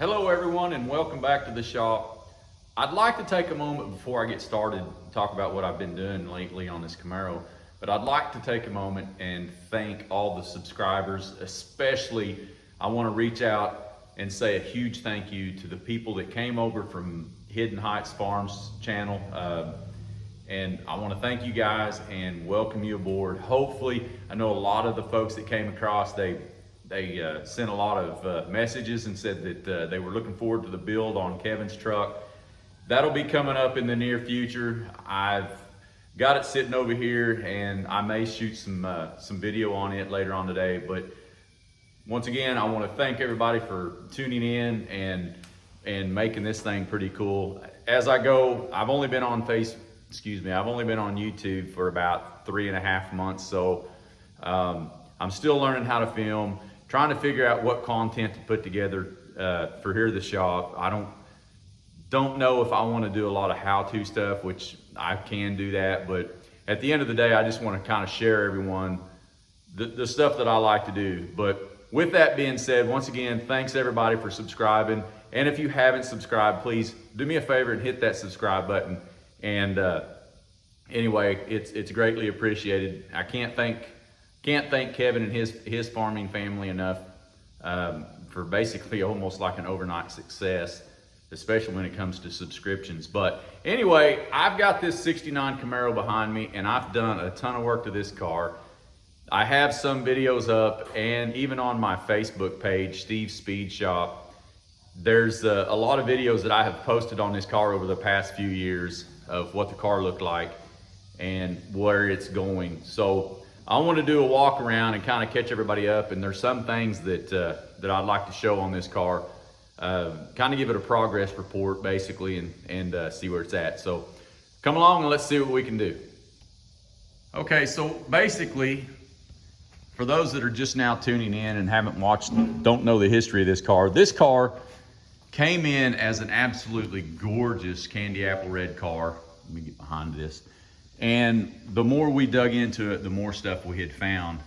Hello everyone and welcome back to the shop. I'd like to take a moment before I get started and talk about what I've been doing lately on this Camaro, but I'd like to take a moment and thank all the subscribers. Especially I want to reach out and say a huge thank you to the people that came over from Hidden Heights Farms channel, and I want to thank you guys and welcome you aboard. Hopefully, I know a lot of the folks that came across, they sent a lot of messages and said that they were looking forward to the build on Kevin's truck. That'll be coming up in the near future. I've got it sitting over here and I may shoot some video on it later on today. But once again, I want to thank everybody for tuning in and making this thing pretty cool. As I go, I've only been on YouTube for about 3.5 months. So I'm still learning how to film, trying to figure out what content to put together for here at the shop. I don't know if I want to do a lot of how-to stuff, which I can do that, but at the end of the day, I just want to kind of share everyone the stuff that I like to do. But with that being said, once again, thanks everybody for subscribing. And if you haven't subscribed, please do me a favor and hit that subscribe button. And anyway, it's greatly appreciated. I can't thank Kevin and his farming family enough for basically almost like an overnight success, especially when it comes to subscriptions. But anyway, I've got this 69 Camaro behind me and I've done a ton of work to this car. I have some videos up, and even on my Facebook page, Steve's Speed Shop, there's a lot of videos that I have posted on this car over the past few years of what the car looked like and where it's going. So I want to do a walk around and kind of catch everybody up, and there's some things that I'd like to show on this car, kind of give it a progress report basically, and see where it's at. So come along and let's see what we can do. Okay, so basically, for those that are just now tuning in and don't know the history of this car came in as an absolutely gorgeous candy apple red car. Let me get behind this. And the more we dug into it, the more stuff we had found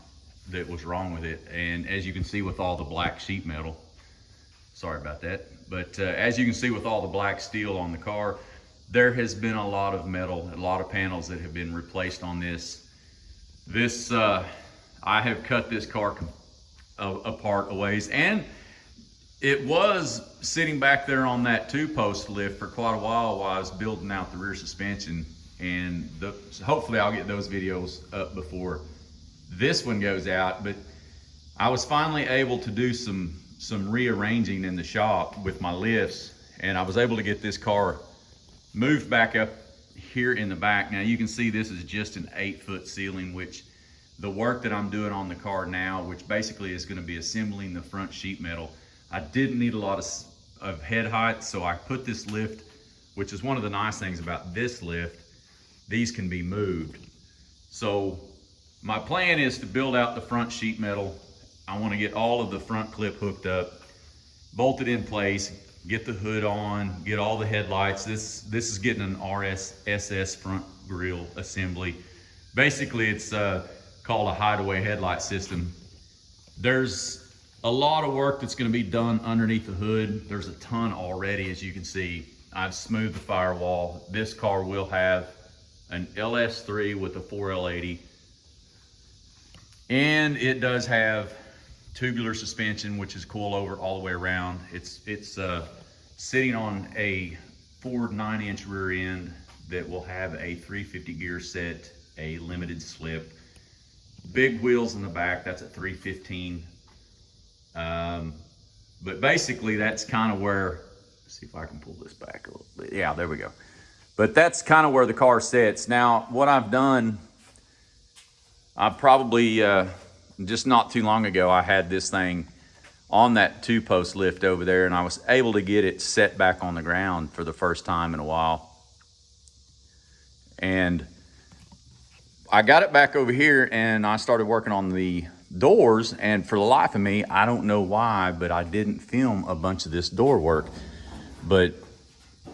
that was wrong with it. And as you can see with all the black sheet metal, sorry about that, but as you can see with all the black steel on the car, there has been a lot of metal, a lot of panels that have been replaced on this. I have cut this car apart a ways, and it was sitting back there on that 2-post lift for quite a while I was building out the rear suspension. And hopefully I'll get those videos up before this one goes out. But I was finally able to do some rearranging in the shop with my lifts, and I was able to get this car moved back up here in the back. Now you can see this is just an 8-foot ceiling, which the work that I'm doing on the car now, which basically is going to be assembling the front sheet metal, I didn't need a lot of head height, so I put this lift, which is one of the nice things about this lift. These can be moved. So my plan is to build out the front sheet metal. I want to get all of the front clip hooked up, bolted in place, get the hood on, get all the headlights. This is getting an RSSS front grille assembly. Basically, it's called a hideaway headlight system. There's a lot of work that's going to be done underneath the hood. There's a ton already, as you can see. I've smoothed the firewall. This car will have an LS3 with a 4L80, and it does have tubular suspension, which is coilover all the way around. It's sitting on a Ford 9-inch rear end that will have a 350 gear set, a limited slip, big wheels in the back. That's at 315. But basically that's kind of where, let's see if I can pull this back a little bit. Yeah, there we go. But that's kind of where the car sits. Now, what I've done, I probably, just not too long ago, I had this thing on that 2-post lift over there, and I was able to get it set back on the ground for the first time in a while. And I got it back over here, and I started working on the doors, and for the life of me, I don't know why, but I didn't film a bunch of this door work. But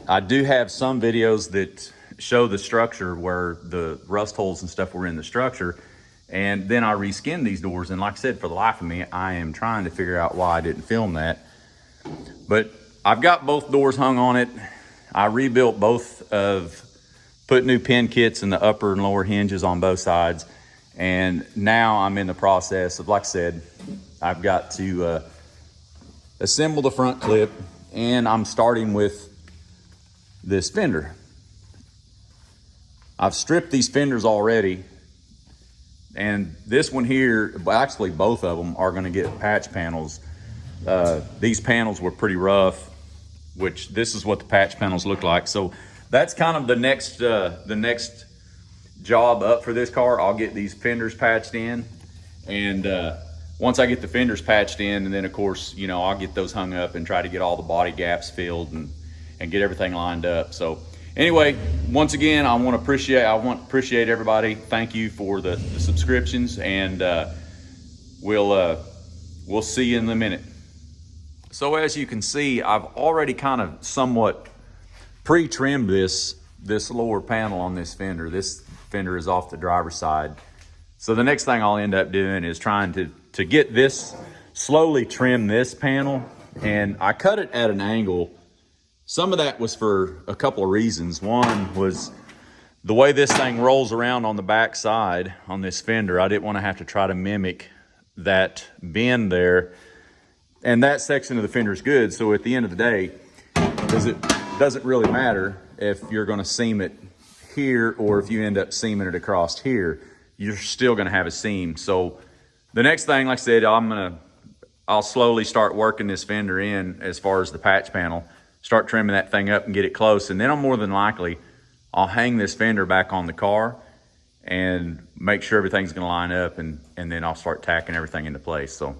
I do have some videos that show the structure where the rust holes and stuff were in the structure, and then I reskinned these doors. And like I said, for the life of me, I am trying to figure out why I didn't film that. But I've got both doors hung on it. I rebuilt put new pin kits in the upper and lower hinges on both sides. And now I'm in the process of, like I said, I've got to assemble the front clip, and I'm starting with this fender. I've stripped these fenders already, and this one here, actually both of them are gonna get patch panels. These panels were pretty rough, which this is what the patch panels look like. So that's kind of the next job up for this car. I'll get these fenders patched in, and once I get the fenders patched in, and then of course, you know, I'll get those hung up and try to get all the body gaps filled and get everything lined up. So anyway, once again, I want to appreciate everybody. Thank you for the subscriptions, and we'll see you in a minute. So as you can see, I've already kind of somewhat pre-trimmed this lower panel on this fender. This fender is off the driver's side. So the next thing I'll end up doing is trying to get this, slowly trim this panel. And I cut it at an angle. Some of that was for a couple of reasons. One was the way this thing rolls around on the back side on this fender. I didn't want to have to try to mimic that bend there. And that section of the fender is good. So at the end of the day, it doesn't really matter if you're going to seam it here or if you end up seaming it across here. You're still going to have a seam. So the next thing, like I said, I'll slowly start working this fender in as far as the patch panel, start trimming that thing up and get it close. And then I'll hang this fender back on the car and make sure everything's going to line up, and then I'll start tacking everything into place. So.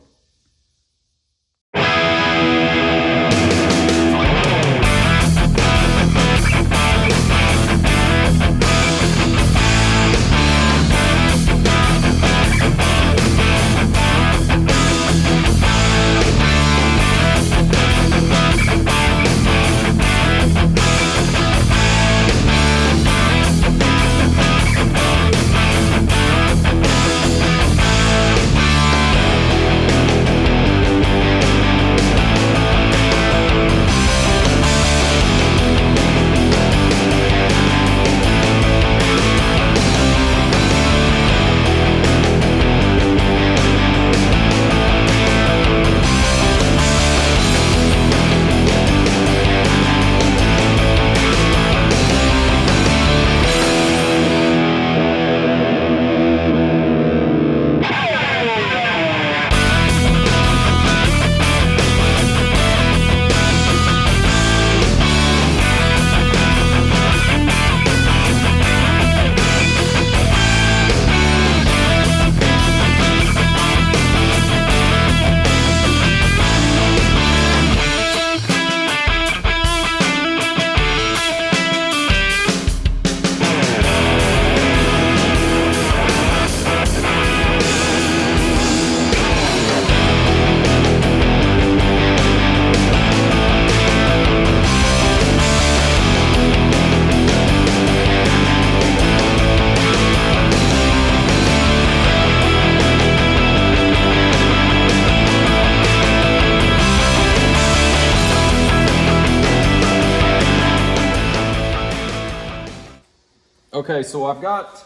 Okay, so I've got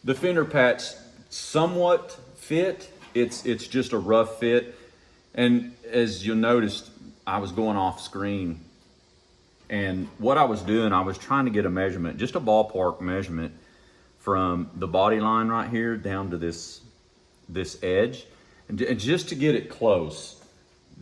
the fender patch somewhat fit. It's just a rough fit. And as you'll notice, I was going off screen. And what I was doing, I was trying to get a measurement, just a ballpark measurement from the body line right here down to this edge. And just to get it close.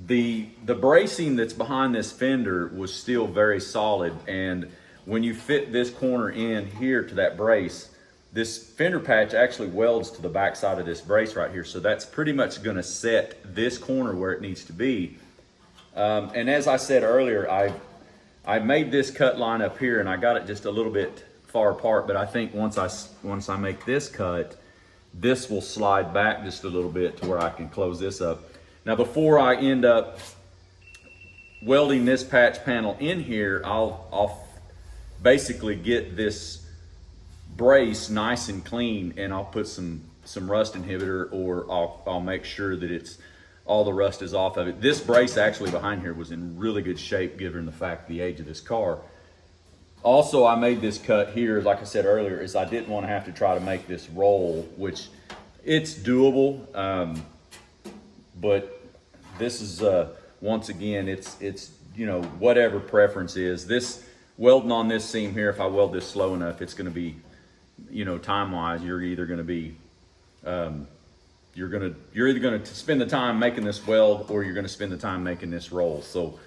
The bracing that's behind this fender was still very solid, and when you fit this corner in here to that brace, this fender patch actually welds to the back side of this brace right here. So that's pretty much gonna set this corner where it needs to be. And as I said earlier, I made this cut line up here and I got it just a little bit far apart, but I think once I make this cut, this will slide back just a little bit to where I can close this up. Now before I end up welding this patch panel in here, I'll basically get this brace nice and clean, and I'll put some rust inhibitor, or I'll make sure that it's all the rust is off of it. This brace actually behind here was in really good shape given the fact the age of this car. Also, I made this cut here, like I said earlier, is I didn't want to have to try to make this roll, which it's doable, but this is, once again, it's you know, whatever preference is. This welding on this seam here, if I weld this slow enough, it's going to be, you know, time-wise, you're either going to be, you're either going to spend the time making this weld, or you're going to spend the time making this roll. So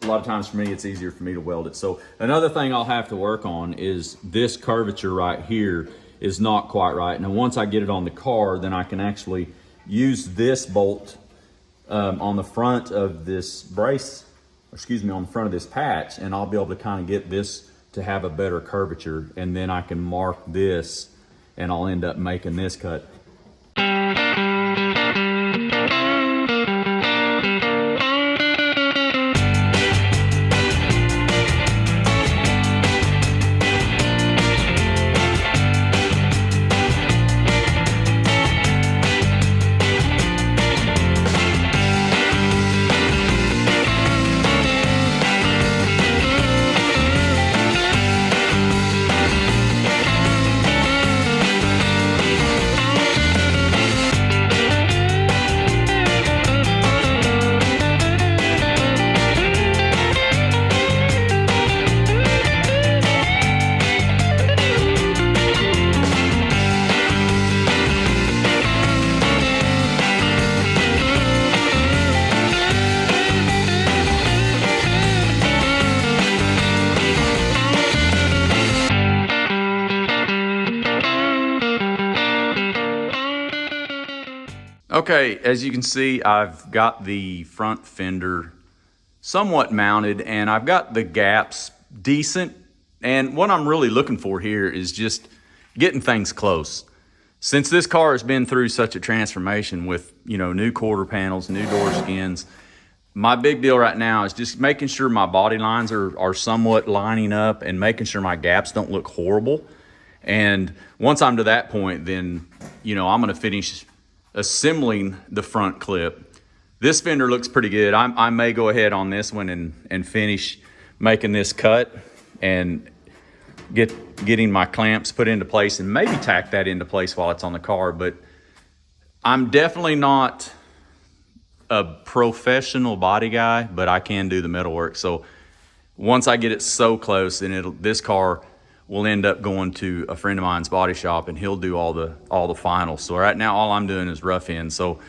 a lot of times for me, it's easier for me to weld it. So another thing I'll have to work on is this curvature right here is not quite right. Now, once I get it on the car, then I can actually use this bolt on the front of this brace, excuse me, on the front of this patch, and I'll be able to kind of get this to have a better curvature, and then I can mark this and I'll end up making this cut. Okay, as you can see, I've got the front fender somewhat mounted, and I've got the gaps decent. And what I'm really looking for here is just getting things close. Since this car has been through such a transformation with, you know, new quarter panels, new door skins, my big deal right now is just making sure my body lines are somewhat lining up and making sure my gaps don't look horrible. And once I'm to that point, then, you know, I'm going to finish assembling the front clip. This fender looks pretty good. I may go ahead on this one and finish making this cut and getting my clamps put into place, and maybe tack that into place while it's on the car. But I'm definitely not a professional body guy, but I can do the metal work. So once I get it so close, then this car will end up going to a friend of mine's body shop, and he'll do all the finals. So right now, all I'm doing is rough in. So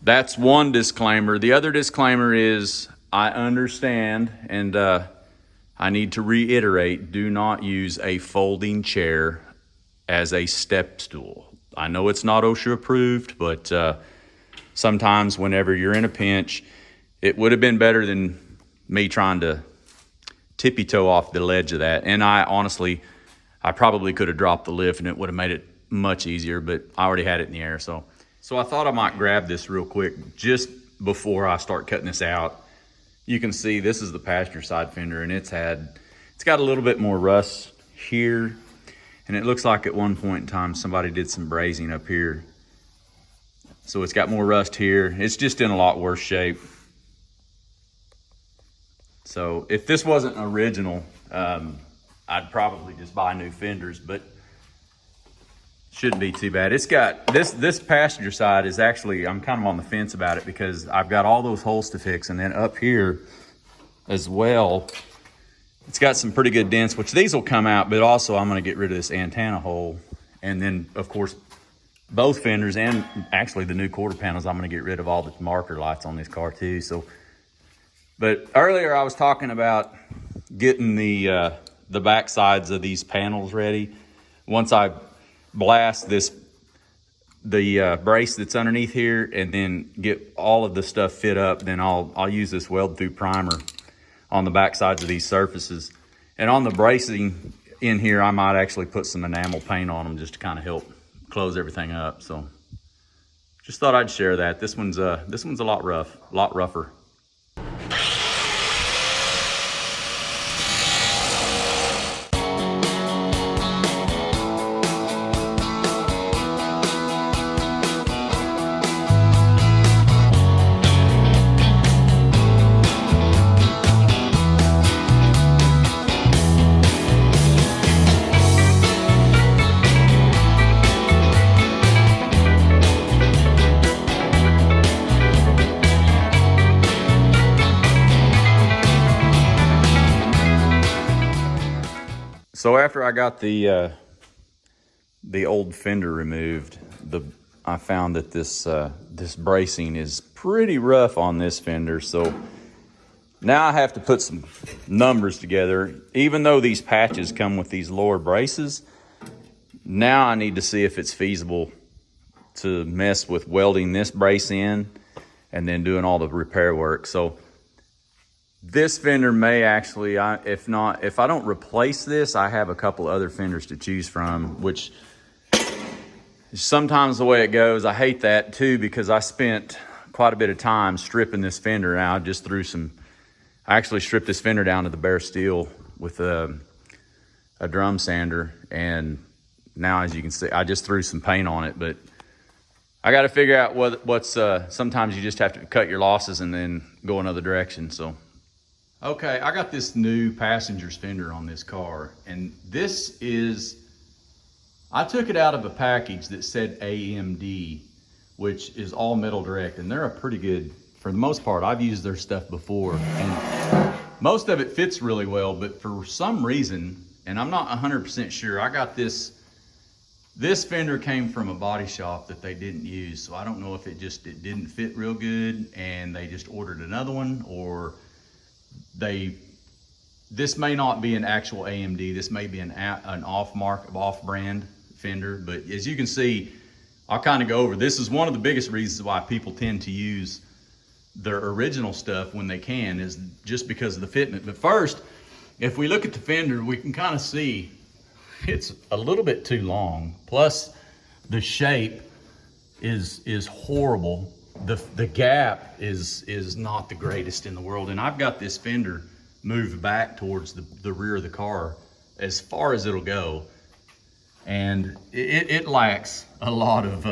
that's one disclaimer. The other disclaimer is I understand, and I need to reiterate, do not use a folding chair as a step stool. I know it's not OSHA approved, but sometimes whenever you're in a pinch, it would have been better than me trying to tippy toe off the ledge of that. And I probably could have dropped the lift and it would have made it much easier, but I already had it in the air. So I thought I might grab this real quick just before I start cutting this out. You can see this is the passenger side fender, and it's got a little bit more rust here. And it looks like at one point in time, somebody did some brazing up here. So it's got more rust here. It's just in a lot worse shape. So if this wasn't original, I'd probably just buy new fenders, but shouldn't be too bad. It's got, this passenger side is actually, I'm kind of on the fence about it because I've got all those holes to fix, and then up here as well, it's got some pretty good dents, which these will come out, but also I'm gonna get rid of this antenna hole. And then of course, both fenders and actually the new quarter panels, I'm gonna get rid of all the marker lights on this car too. So, but earlier I was talking about getting the back sides of these panels ready. Once I blast the brace that's underneath here and then get all of the stuff fit up, then I'll use this weld through primer on the back sides of these surfaces. And on the bracing in here, I might actually put some enamel paint on them just to kind of help close everything up. So just thought I'd share that. This one's a lot rougher. So after I got the old fender removed, I found that this bracing is pretty rough on this fender. So now I have to put some numbers together. Even though these patches come with these lower braces, now I need to see if it's feasible to mess with welding this brace in and then doing all the repair work. So this fender may actually, if I don't replace this, I have a couple other fenders to choose from, which is sometimes the way it goes. I hate that too, because I spent quite a bit of time stripping this fender out. I actually stripped this fender down to the bare steel with a drum sander, and now, as you can see, I just threw some paint on it. But I got to figure out what's sometimes you just have to cut your losses and then go another direction. So okay, I got this new passenger's fender on this car, and I took it out of a package that said AMD, which is all metal direct, and they're a pretty good, for the most part. I've used their stuff before, and most of it fits really well, but for some reason, and I'm not 100% sure, I got this fender came from a body shop that they didn't use, so I don't know if it didn't fit real good and they just ordered another one, or this may not be an actual AMD. This may be an off-brand fender. But as you can see, I'll kind of go over. This is one of the biggest reasons why people tend to use their original stuff when they can, is just because of the fitment. But first, if we look at the fender, we can kind of see it's a little bit too long. Plus, the shape is horrible. The gap is not the greatest in the world, and I've got this fender moved back towards the rear of the car as far as it'll go, and it lacks a lot of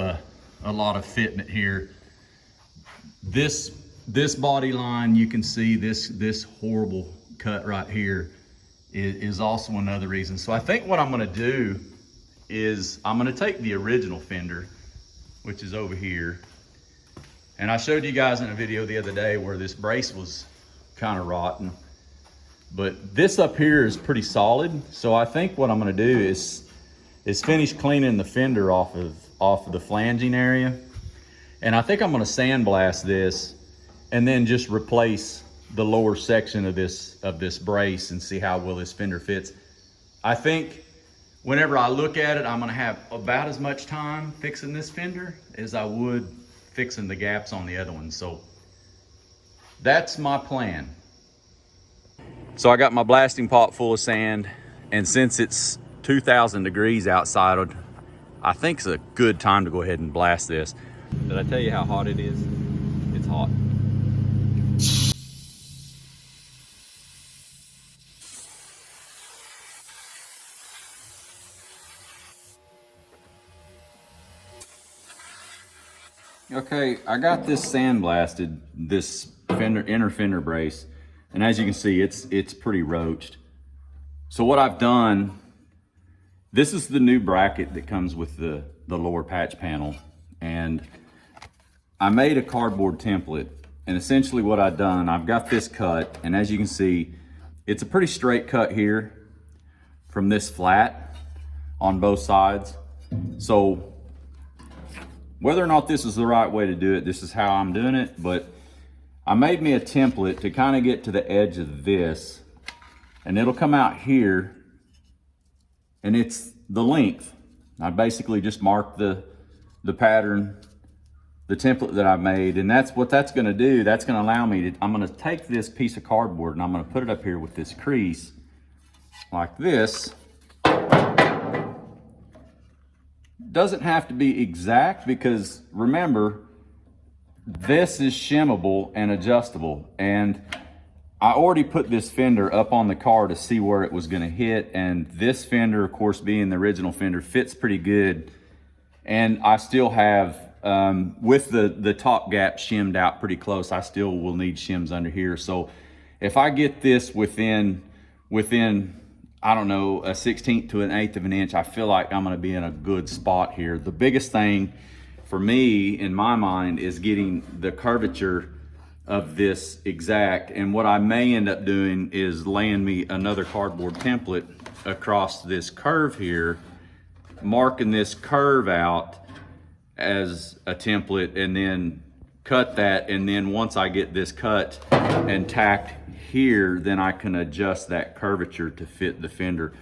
fitment here. This body line, you can see this horrible cut right here is also another reason. So I think what I'm going to do is I'm going to take the original fender, which is over here. And I showed you guys in a video the other day where this brace was kind of rotten, but this up here is pretty solid. So I think what I'm going to do is finish cleaning the fender off of the flanging area, and I think I'm going to sandblast this and then just replace the lower section of this brace and see how well this fender fits. I think whenever I look at it, I'm going to have about as much time fixing this fender as I would fixing the gaps on the other one. So that's my plan. So I got my blasting pot full of sand, and since it's 2,000 degrees outside, I think it's a good time to go ahead and blast this. Did I tell you how hot it is? It's hot. Okay, I got this sandblasted, this inner fender brace, and as you can see, it's pretty roached. So what I've done, this is the new bracket that comes with the lower patch panel, and I made a cardboard template. And essentially what I've done, I've got this cut, and as you can see, it's a pretty straight cut here from this flat on both sides. So whether or not this is the right way to do it, this is how I'm doing it, but I made me a template to kind of get to the edge of this, and it'll come out here, and it's the length. I basically just marked the pattern, the template that I made, and that's what that's gonna do. That's gonna allow me to, I'm gonna take this piece of cardboard and I'm gonna put it up here with this crease like this. Doesn't have to be exact, because remember, this is shimmable and adjustable, and I already put this fender up on the car to see where it was going to hit, and this fender, of course, being the original fender, fits pretty good. And I still have, with the top gap shimmed out pretty close, I still will need shims under here. So if I get this within I don't know, a 1/16 to an 1/8 of an inch, I feel like I'm gonna be in a good spot here. The biggest thing for me, in my mind, is getting the curvature of this exact. And what I may end up doing is laying me another cardboard template across this curve here, marking this curve out as a template, and then cut that. And then once I get this cut and tacked here, then I can adjust that curvature to fit the fender.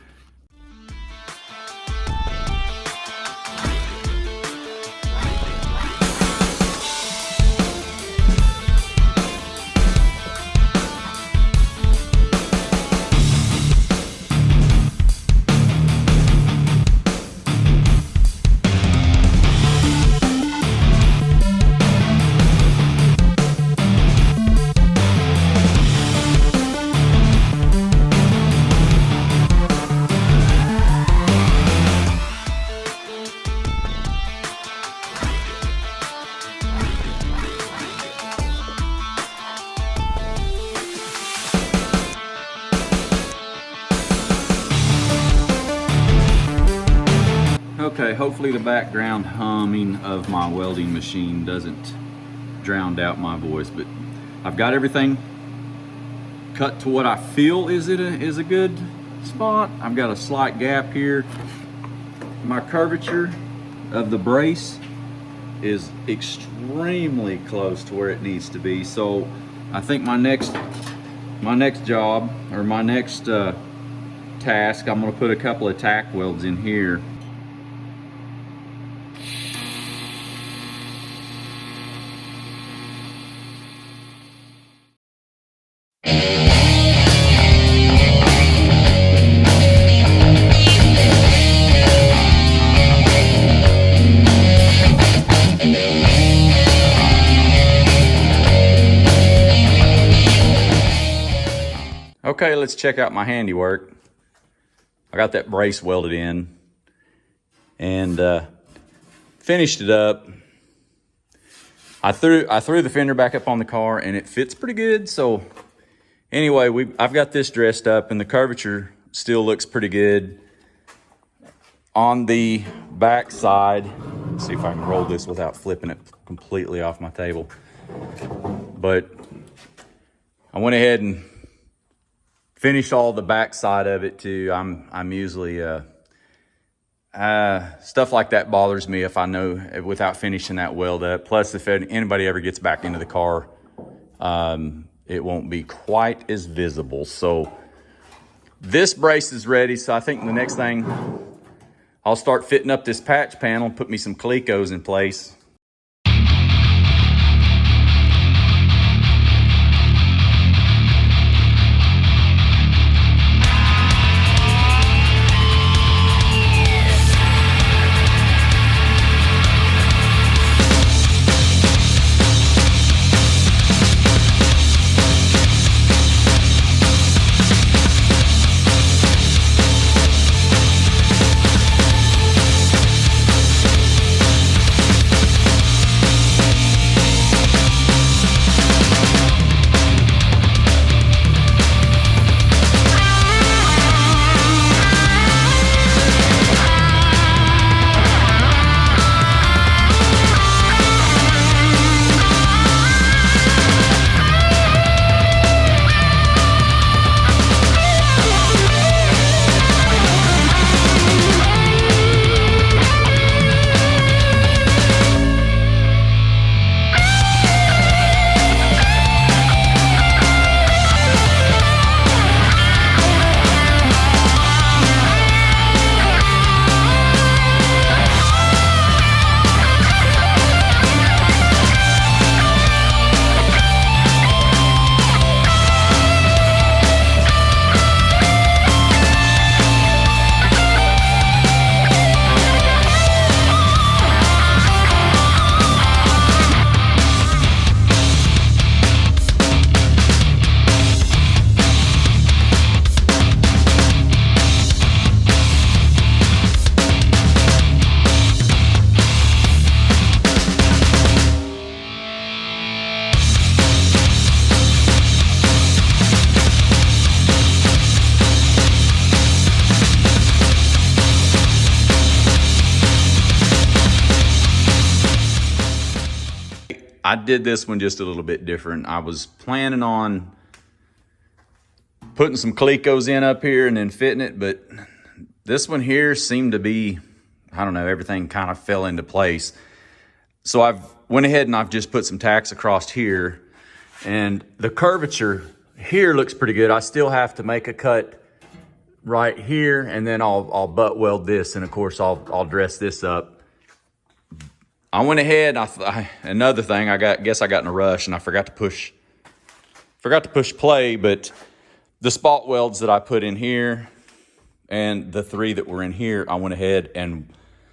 Okay, hopefully the background humming of my welding machine doesn't drown out my voice, but I've got everything cut to what I feel is a good spot. I've got a slight gap here. My curvature of the brace is extremely close to where it needs to be. So I think my next job, or my next task, I'm gonna put a couple of tack welds in here. Okay, let's check out my handiwork. I got that brace welded in and finished it up. I threw the fender back up on the car and it fits pretty good. So anyway, I've got this dressed up and the curvature still looks pretty good. On the back side, let's see if I can roll this without flipping it completely off my table. But I went ahead and finished all the back side of it too. I'm usually stuff like that bothers me if I know without finishing that weld up. Plus, if anybody ever gets back into the car, it won't be quite as visible. So this brace is ready. So I think the next thing, I'll start fitting up this patch panel, put me some Clecos in place. I did this one just a little bit different. I was planning on putting some Clecos in up here and then fitting it, but This one here seemed to be, I don't know, everything kind of fell into place. So I've went ahead and I've just put some tacks across here, and the curvature here looks pretty good. I still have to make a cut right here, and then I'll butt weld this, and of course I'll dress this up. I went ahead, another thing, guess I got in a rush and I forgot to push play, but the spot welds that I put in here and the 3 that were in here, I went ahead and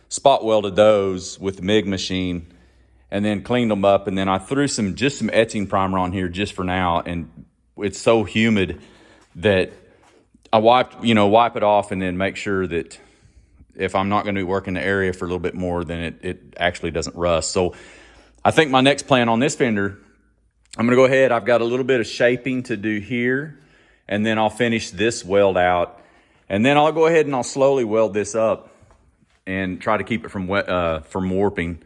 spot welded those with the MIG machine and then cleaned them up. And then I threw just some etching primer on here just for now. And it's so humid that I wipe it off and then make sure that if I'm not going to be working the area for a little bit more, then it actually doesn't rust. So I think my next plan on this fender, I'm going to go ahead. I've got a little bit of shaping to do here, and then I'll finish this weld out. And then I'll go ahead and I'll slowly weld this up and try to keep it from warping.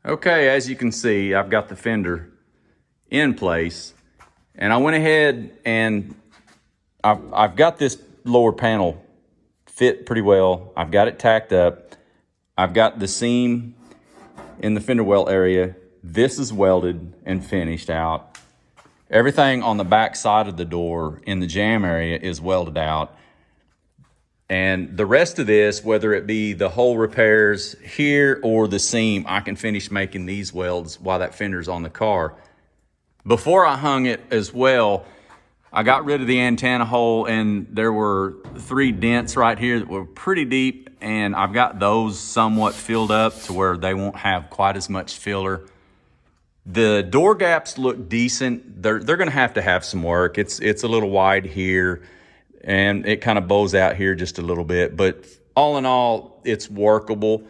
Okay, as you can see, I've got the fender in place, and I went ahead and I've got this lower panel fit pretty well. I've got it tacked up. I've got the seam in the fender well area. This is welded and finished out. Everything on the back side of the door in the jam area is welded out. And the rest of this, whether it be the hole repairs here or the seam, I can finish making these welds while that fender's on the car. Before I hung it as well, I got rid of the antenna hole, and there were 3 dents right here that were pretty deep, and I've got those somewhat filled up to where they won't have quite as much filler. The door gaps look decent. They're going to have some work. It's a little wide here, and it kind of bows out here just a little bit, but all in all, it's workable.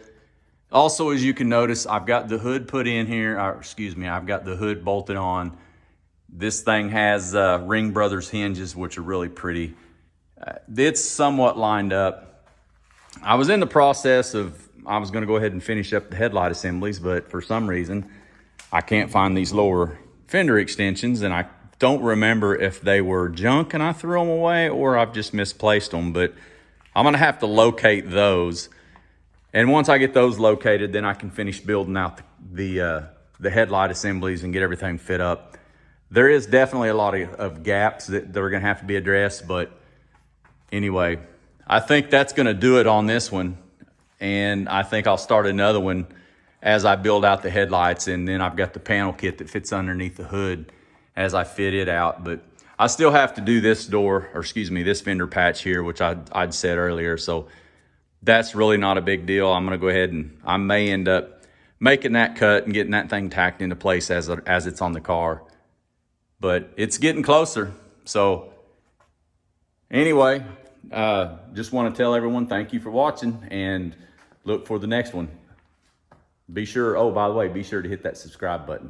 Also, as you can notice, I've got the hood put in here, I've got the hood bolted on. This thing has Ring Brothers hinges, which are really pretty. It's somewhat lined up. I was in the process I was gonna go ahead and finish up the headlight assemblies, but for some reason, I can't find these lower fender extensions, and I don't remember if they were junk and I threw them away or I've just misplaced them, but I'm gonna have to locate those. And once I get those located, then I can finish building out the headlight assemblies and get everything fit up. There is definitely a lot of gaps that are gonna have to be addressed, but anyway, I think that's gonna do it on this one. And I think I'll start another one as I build out the headlights, and then I've got the panel kit that fits underneath the hood as I fit it out. But I still have to do this this fender patch here, which I'd said earlier. So that's really not a big deal. I'm gonna go ahead and I may end up making that cut and getting that thing tacked into place as it's on the car. But it's getting closer. So anyway, just want to tell everyone thank you for watching, and look for the next one. By the way, be sure to hit that subscribe button.